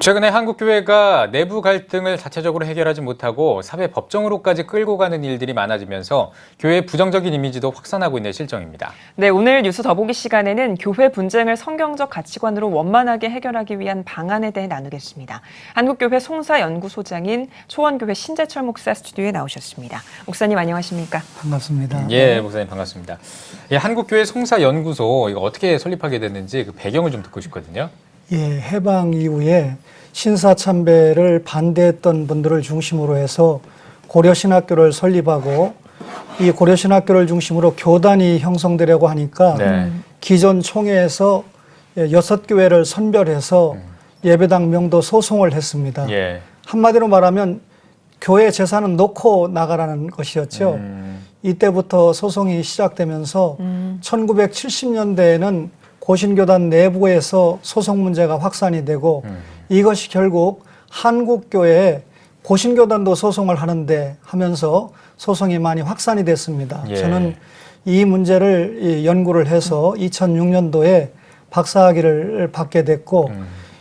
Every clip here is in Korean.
최근에 한국교회가 내부 갈등을 자체적으로 해결하지 못하고 사회 법정으로까지 끌고 가는 일들이 많아지면서 교회의 부정적인 이미지도 확산하고 있는 실정입니다. 네, 오늘 뉴스 더보기 시간에는 교회 분쟁을 성경적 가치관으로 원만하게 해결하기 위한 방안에 대해 나누겠습니다. 한국교회 송사연구소장인 초원교회 신재철 목사 스튜디오에 나오셨습니다. 목사님 안녕하십니까? 반갑습니다. 예, 목사님 반갑습니다. 예, 한국교회 송사연구소 이거 어떻게 설립하게 됐는지 그 배경을 좀 듣고 싶거든요. 예, 해방 이후에 신사참배를 반대했던 분들을 중심으로 해서 고려신학교를 설립하고 이 고려신학교를 중심으로 교단이 형성되려고 하니까 기존 총회에서 6교회를 선별해서 예배당 명도 소송을 했습니다. 예. 한마디로 말하면 교회 재산은 놓고 나가라는 것이었죠. 이때부터 소송이 시작되면서 1970년대에는 고신교단 내부에서 소송 문제가 확산이 되고 이것이 결국 한국교회에 고신교단도 소송을 하는데 하면서 소송이 많이 확산이 됐습니다. 예. 저는 이 문제를 연구를 해서 2006년도에 박사학위를 받게 됐고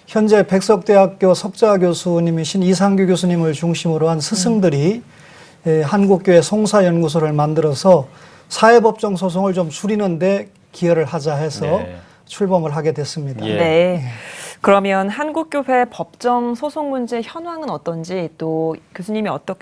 현재 백석대학교 석좌 교수님이신 이상규 교수님을 중심으로 한 스승들이 한국교회 송사연구소를 만들어서 사회법정 소송을 좀 줄이는데 기여를 하자 해서 출범을 하게 됐습니다. 예. 네. 그러면 한국교회 법정 소송 문제 현황은 어떤지 또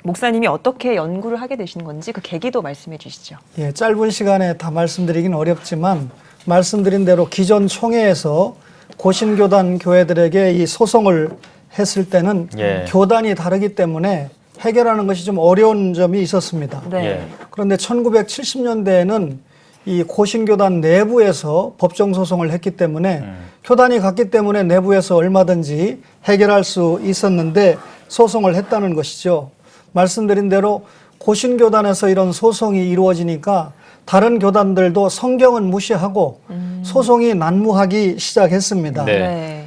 목사님이 어떻게 연구를 하게 되신 건지 그 계기도 말씀해 주시죠. 예, 짧은 시간에 다 말씀드리긴 어렵지만 말씀드린 대로 기존 총회에서 고신교단 교회들에게 이 소송을 했을 때는 교단이 다르기 때문에 해결하는 것이 좀 어려운 점이 있었습니다. 네. 그런데 1970년대에는 이 고신교단 내부에서 법정 소송을 했기 때문에 교단이 같기 때문에 내부에서 얼마든지 해결할 수 있었는데 소송을 했다는 것이죠. 말씀드린 대로 고신교단에서 이런 소송이 이루어지니까 다른 교단들도 성경은 무시하고 소송이 난무하기 시작했습니다. 네.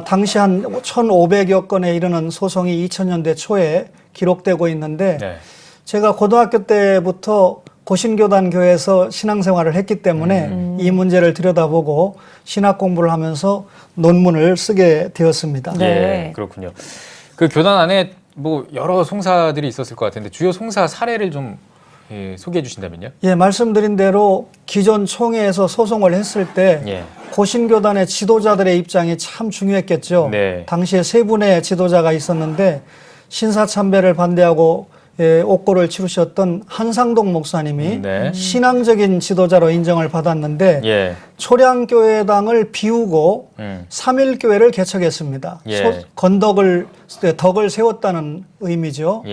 당시 한 1,500여 건에 이르는 소송이 2000년대 초에 기록되고 있는데 제가 고등학교 때부터 고신교단 교회에서 신앙생활을 했기 때문에 이 문제를 들여다보고 신학 공부를 하면서 논문을 쓰게 되었습니다. 예, 그렇군요. 그 교단 안에 뭐 여러 송사들이 있었을 것 같은데 주요 송사 사례를 좀 소개해 주신다면요? 예, 말씀드린 대로 기존 총회에서 소송을 했을 때 고신교단의 지도자들의 입장이 참 중요했겠죠. 당시에 세 분의 지도자가 있었는데 신사참배를 반대하고 옥고를 치르셨던 한상동 목사님이 신앙적인 지도자로 인정을 받았는데 초량교회당을 비우고 삼일교회를 개척했습니다. 덕을 세웠다는 의미죠.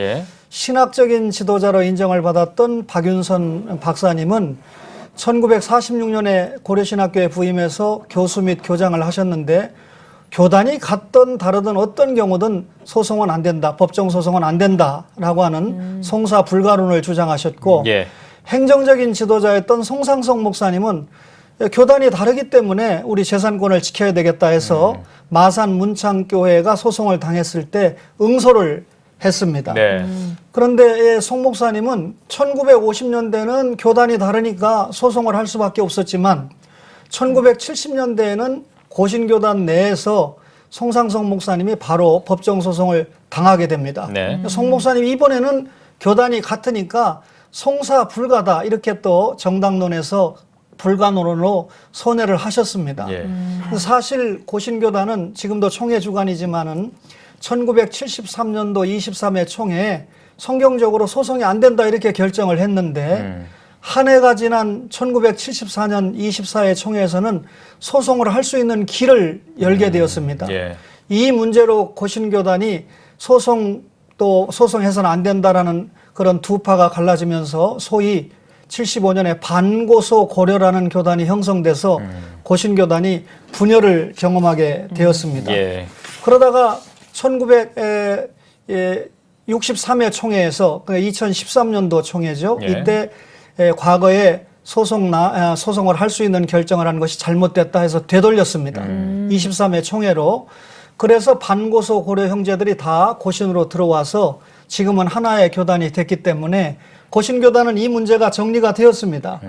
신학적인 지도자로 인정을 받았던 박윤선 박사님은 1946년에 고려신학교에 부임해서 교수 및 교장을 하셨는데 교단이 같든 다르든 어떤 경우든 소송은 안 된다. 법정 소송은 안 된다라고 하는 송사 불가론을 주장하셨고 행정적인 지도자였던 송상석 목사님은 교단이 다르기 때문에 우리 재산권을 지켜야 되겠다 해서 마산 문창교회가 소송을 당했을 때 응소를 했습니다. 그런데 송 목사님은 1950년대는 교단이 다르니까 소송을 할 수밖에 없었지만 1970년대에는 고신교단 내에서 송상석 목사님이 바로 법정 소송을 당하게 됩니다. 송 목사님 이번에는 교단이 같으니까 송사 불가다 이렇게 또 정당론에서 불가론으로 선회를 하셨습니다. 사실 고신교단은 지금도 총회 주관이지만은 1973년도 23회 총회에 성경적으로 소송이 안 된다 이렇게 결정을 했는데 한 해가 지난 1974년 24회 총회에서는 소송을 할 수 있는 길을 열게 되었습니다. 이 문제로 고신교단이 소송해서는 안 된다라는 그런 두 파가 갈라지면서 소위 75년에 반고소 고려라는 교단이 형성돼서 고신교단이 분열을 경험하게 되었습니다. 그러다가 1963회 총회에서 2013년도 총회죠. 이때 과거에 소송을 할 수 있는 결정을 한 것이 잘못됐다 해서 되돌렸습니다. 23회 총회로. 그래서 반고소 고려 형제들이 다 고신으로 들어와서 지금은 하나의 교단이 됐기 때문에 고신교단은 이 문제가 정리가 되었습니다.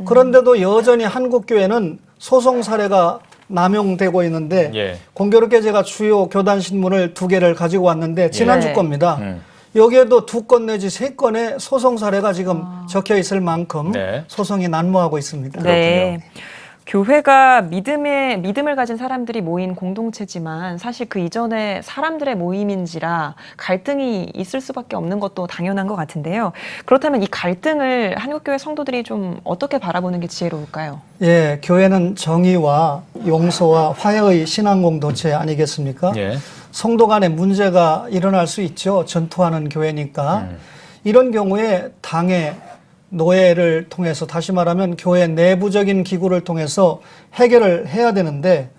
그런데도 여전히 한국교회는 소송 사례가 남용되고 있는데 예. 공교롭게 제가 주요 교단 신문을 2개를 가지고 왔는데 지난주 네. 겁니다. 여기에도 2건 내지 3건의 소송 사례가 지금 적혀 있을 만큼 네. 소송이 난무하고 있습니다. 네. 교회가 믿음을 가진 사람들이 모인 공동체지만 사실 그 이전에 사람들의 모임인지라 갈등이 있을 수밖에 없는 것도 당연한 것 같은데요. 그렇다면 이 갈등을 한국교회 성도들이 좀 어떻게 바라보는 게 지혜로울까요? 예, 교회는 정의와 용서와 화해의 신앙 공동체 아니겠습니까? 예. 성도 간에 문제가 일어날 수 있죠. 전투하는 교회니까. 이런 경우에 당회, 노예를 통해서 다시 말하면 교회 내부적인 기구를 통해서 해결을 해야 되는데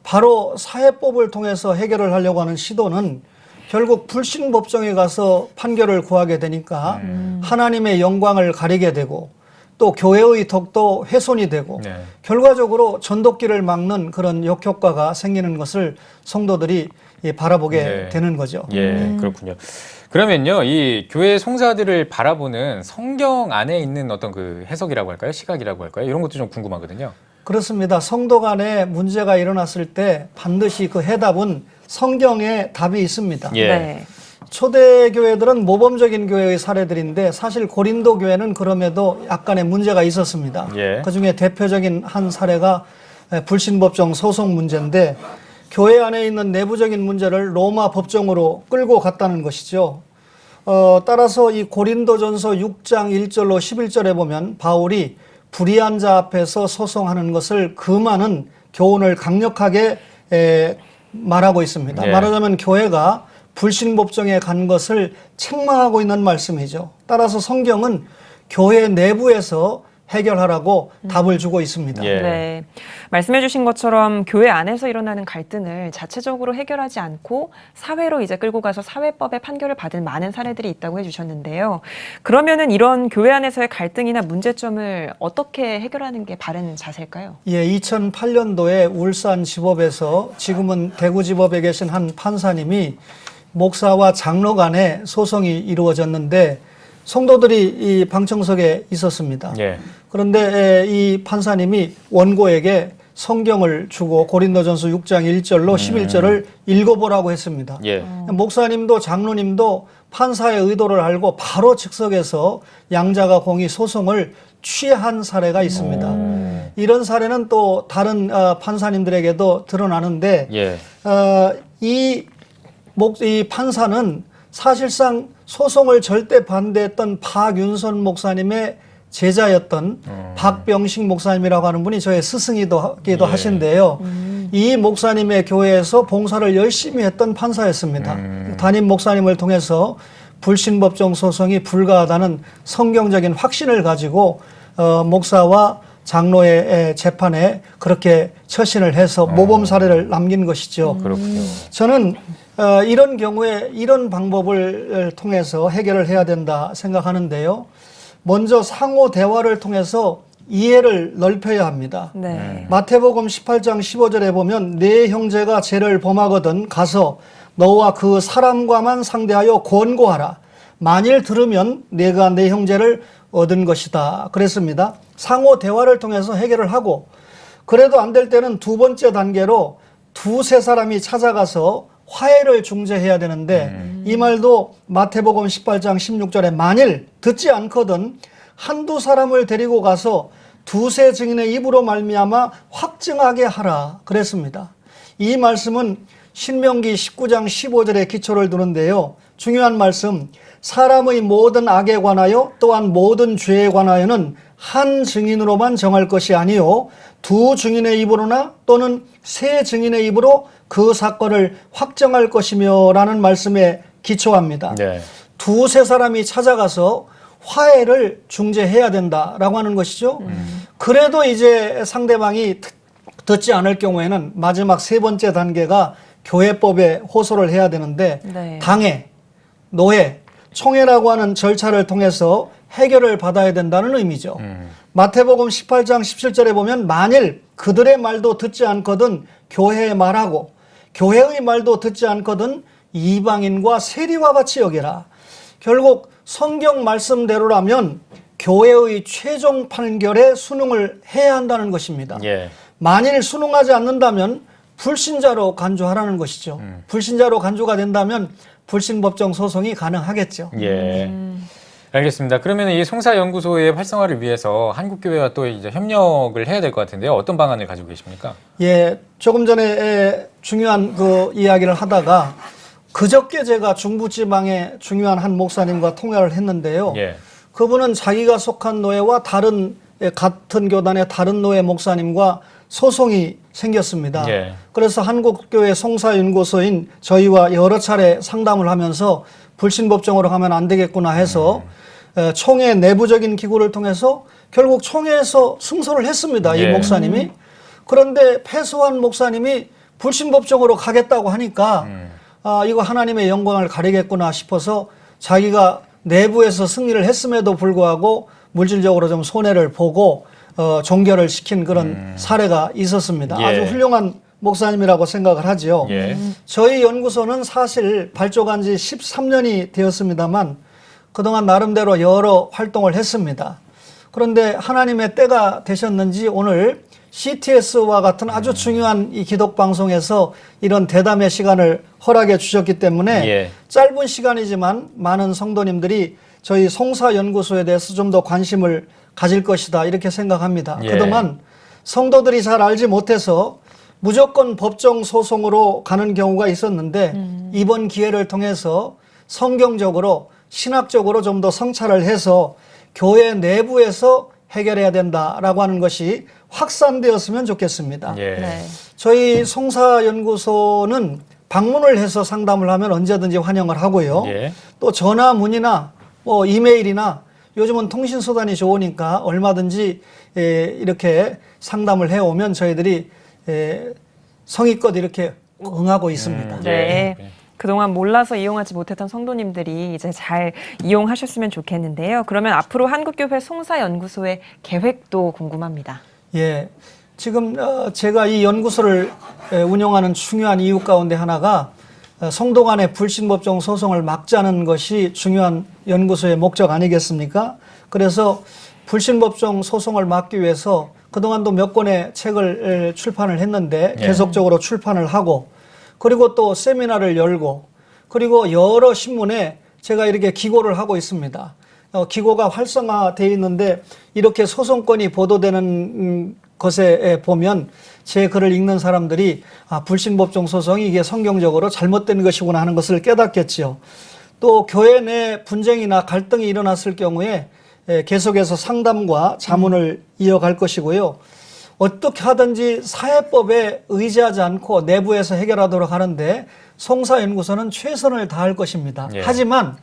바로 사회법을 통해서 해결을 하려고 하는 시도는 결국 불신법정에 가서 판결을 구하게 되니까 하나님의 영광을 가리게 되고 또 교회의 덕도 훼손이 되고 네. 결과적으로 전도길을 막는 그런 역효과가 생기는 것을 성도들이 바라보게 네. 되는 거죠. 예, 그렇군요. 그러면요, 이 교회 송사들을 바라보는 성경 안에 있는 어떤 그 해석이라고 할까요? 시각이라고 할까요? 이런 것도 좀 궁금하거든요. 그렇습니다. 성도 간에 문제가 일어났을 때 반드시 그 해답은 성경에 답이 있습니다. 예. 네. 초대 교회들은 모범적인 교회의 사례들인데 사실 고린도 교회는 그럼에도 약간의 문제가 있었습니다. 예. 그중에 대표적인 한 사례가 불신법정 소송 문제인데 교회 안에 있는 내부적인 문제를 로마 법정으로 끌고 갔다는 것이죠. 따라서 이 고린도전서 6장 1절로 11절에 보면 바울이 불의한 자 앞에서 소송하는 것을 금하는 교훈을 강력하게 말하고 있습니다. 예. 말하자면 교회가 불신법정에 간 것을 책망하고 있는 말씀이죠. 따라서 성경은 교회 내부에서 해결하라고 답을 주고 있습니다. 예. 네. 말씀해 주신 것처럼 교회 안에서 일어나는 갈등을 자체적으로 해결하지 않고 사회로 이제 끌고 가서 사회법의 판결을 받은 많은 사례들이 있다고 해 주셨는데요. 그러면은 이런 교회 안에서의 갈등이나 문제점을 어떻게 해결하는 게 바른 자세일까요? 예, 2008년도에 울산 지법에서 지금은 대구 지법에 계신 한 판사님이 목사와 장로 간에 소송이 이루어졌는데 성도들이 이 방청석에 있었습니다. 예. 그런데 이 판사님이 원고에게 성경을 주고 고린도전서 6장 1절로 11절을 읽어보라고 했습니다. 예. 목사님도 장로님도 판사의 의도를 알고 바로 즉석에서 양자가 공의 소송을 취한 사례가 있습니다. 이런 사례는 또 다른 판사님들에게도 드러나는데 예. 이 판사는 사실상 소송을 절대 반대했던 박윤선 목사님의 제자였던 박병식 목사님이라고 하는 분이 저의 스승이기도 예. 하신데요. 이 목사님의 교회에서 봉사를 열심히 했던 판사였습니다. 담임 목사님을 통해서 불신법정 소송이 불가하다는 성경적인 확신을 가지고 목사와 장로의 재판에 그렇게 처신을 해서 모범 사례를 남긴 것이죠. 그렇군요. 저는 이런 경우에 이런 방법을 통해서 해결을 해야 된다 생각하는데요. 먼저 상호 대화를 통해서 이해를 넓혀야 합니다. 네. 마태복음 18장 15절에 보면 네 형제가 죄를 범하거든 가서 너와 그 사람과만 상대하여 권고하라. 만일 들으면 내가 내 형제를 얻은 것이다. 그랬습니다. 상호 대화를 통해서 해결을 하고 그래도 안 될 때는 두 번째 단계로 두세 사람이 찾아가서 화해를 중재해야 되는데 이 말도 마태복음 18장 16절에 만일 듣지 않거든 한두 사람을 데리고 가서 두세 증인의 입으로 말미암아 확증하게 하라 그랬습니다. 이 말씀은 신명기 19장 15절에 기초를 두는데요. 중요한 말씀, 사람의 모든 악에 관하여 또한 모든 죄에 관하여는 한 증인으로만 정할 것이 아니요 두 증인의 입으로나 또는 세 증인의 입으로 그 사건을 확정할 것이며 라는 말씀에 기초합니다. 네. 두세 사람이 찾아가서 화해를 중재해야 된다라고 하는 것이죠. 그래도 이제 상대방이 듣지 않을 경우에는 마지막 세 번째 단계가 교회법에 호소를 해야 되는데 네. 당회, 노회, 총회라고 하는 절차를 통해서 해결을 받아야 된다는 의미죠. 마태복음 18장 17절에 보면 만일 그들의 말도 듣지 않거든 교회에 말하고 교회의 말도 듣지 않거든 이방인과 세리와 같이 여기라. 결국 성경 말씀대로라면 교회의 최종 판결에 순응을 해야 한다는 것입니다. 예. 만일 순응하지 않는다면 불신자로 간주하라는 것이죠. 불신자로 간주가 된다면 불신법정 소송이 가능하겠죠. 예. 알겠습니다. 그러면 이 송사연구소의 활성화를 위해서 한국교회와 또 이제 협력을 해야 될 것 같은데요. 어떤 방안을 가지고 계십니까? 예, 조금 전에 중요한 그 이야기를 하다가 그저께 제가 중부지방의 중요한 한 목사님과 통화를 했는데요. 예. 그분은 자기가 속한 노예와 같은 교단의 다른 노예 목사님과 소송이 생겼습니다. 예. 그래서 한국교회 송사연구소인 저희와 여러 차례 상담을 하면서 불신법정으로 가면 안 되겠구나 해서 총회 내부적인 기구를 통해서 결국 총회에서 승소를 했습니다. 예. 이 목사님이. 그런데 패소한 목사님이 불신법정으로 가겠다고 하니까 이거 하나님의 영광을 가리겠구나 싶어서 자기가 내부에서 승리를 했음에도 불구하고 물질적으로 좀 손해를 보고 종결을 시킨 그런 사례가 있었습니다. 예. 아주 훌륭한 목사님이라고 생각을 하죠. 예. 저희 연구소는 사실 발족한 지 13년이 되었습니다만 그동안 나름대로 여러 활동을 했습니다. 그런데 하나님의 때가 되셨는지 오늘 CTS와 같은 아주 중요한 이 기독방송에서 이런 대담의 시간을 허락해 주셨기 때문에 예. 짧은 시간이지만 많은 성도님들이 저희 송사연구소에 대해서 좀 더 관심을 가질 것이다 이렇게 생각합니다. 예. 그동안 성도들이 잘 알지 못해서 무조건 법정 소송으로 가는 경우가 있었는데 이번 기회를 통해서 성경적으로 신학적으로 좀 더 성찰을 해서 교회 내부에서 해결해야 된다라고 하는 것이 확산되었으면 좋겠습니다. 예. 네. 저희 송사연구소는 방문을 해서 상담을 하면 언제든지 환영을 하고요. 예. 또 전화 문의나 뭐 이메일이나 요즘은 통신수단이 좋으니까 얼마든지 이렇게 상담을 해오면 저희들이 성의껏 이렇게 응하고 있습니다. 네. 예. 그동안 몰라서 이용하지 못했던 성도님들이 이제 잘 이용하셨으면 좋겠는데요. 그러면 앞으로 한국교회 송사연구소의 계획도 궁금합니다. 예. 지금 제가 이 연구소를 운영하는 중요한 이유 가운데 하나가 성도 간의 불신법정 소송을 막자는 것이 중요한 연구소의 목적 아니겠습니까? 그래서 불신법정 소송을 막기 위해서 그동안도 몇 권의 책을 출판을 했는데 예. 계속적으로 출판을 하고 그리고 또 세미나를 열고 그리고 여러 신문에 제가 이렇게 기고를 하고 있습니다. 기고가 활성화되어 있는데 이렇게 소송건이 보도되는 것에 보면 제 글을 읽는 사람들이 불신법정 소송이 이게 성경적으로 잘못된 것이구나 하는 것을 깨닫겠죠. 또 교회 내 분쟁이나 갈등이 일어났을 경우에 계속해서 상담과 자문을 이어갈 것이고요. 어떻게 하든지 사회법에 의지하지 않고 내부에서 해결하도록 하는데 송사연구소는 최선을 다할 것입니다. 예. 하지만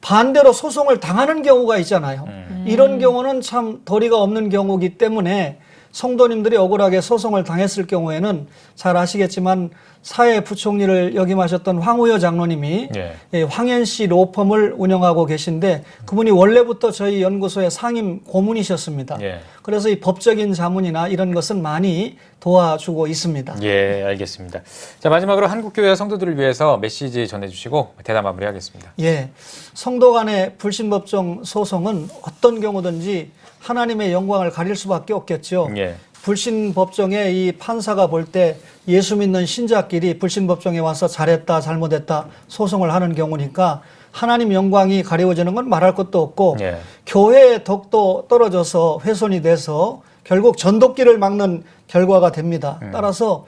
반대로 소송을 당하는 경우가 있잖아요. 이런 경우는 참 도리가 없는 경우이기 때문에 성도님들이 억울하게 소송을 당했을 경우에는 잘 아시겠지만 사회부총리를 역임하셨던 황우여 장로님이 예. 황현씨 로펌을 운영하고 계신데 그분이 원래부터 저희 연구소의 상임 고문이셨습니다. 예. 그래서 이 법적인 자문이나 이런 것은 많이 도와주고 있습니다. 예, 알겠습니다. 자, 마지막으로 한국교회 성도들을 위해서 메시지 전해주시고 대담 마무리하겠습니다. 예, 성도 간의 불신법정 소송은 어떤 경우든지 하나님의 영광을 가릴 수밖에 없겠죠. 예. 불신법정에 이 판사가 볼 때 예수 믿는 신자끼리 불신법정에 와서 잘했다 잘못했다 소송을 하는 경우니까 하나님 영광이 가리워지는 건 말할 것도 없고 예. 교회의 덕도 떨어져서 훼손이 돼서 결국 전도길을 막는 결과가 됩니다. 따라서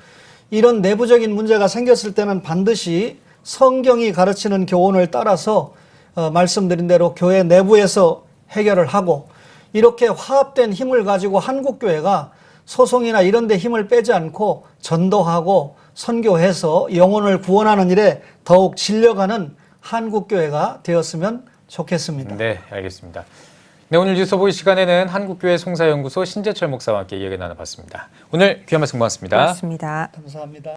이런 내부적인 문제가 생겼을 때는 반드시 성경이 가르치는 교훈을 따라서 말씀드린 대로 교회 내부에서 해결을 하고 이렇게 화합된 힘을 가지고 한국교회가 소송이나 이런 데 힘을 빼지 않고 전도하고 선교해서 영혼을 구원하는 일에 더욱 진력하는 한국교회가 되었으면 좋겠습니다. 네, 알겠습니다. 네, 오늘 뉴스 보이 시간에는 한국교회 송사연구소 신재철 목사와 함께 이야기 나눠봤습니다. 오늘 귀한 말씀 고맙습니다. 고맙습니다. 감사합니다.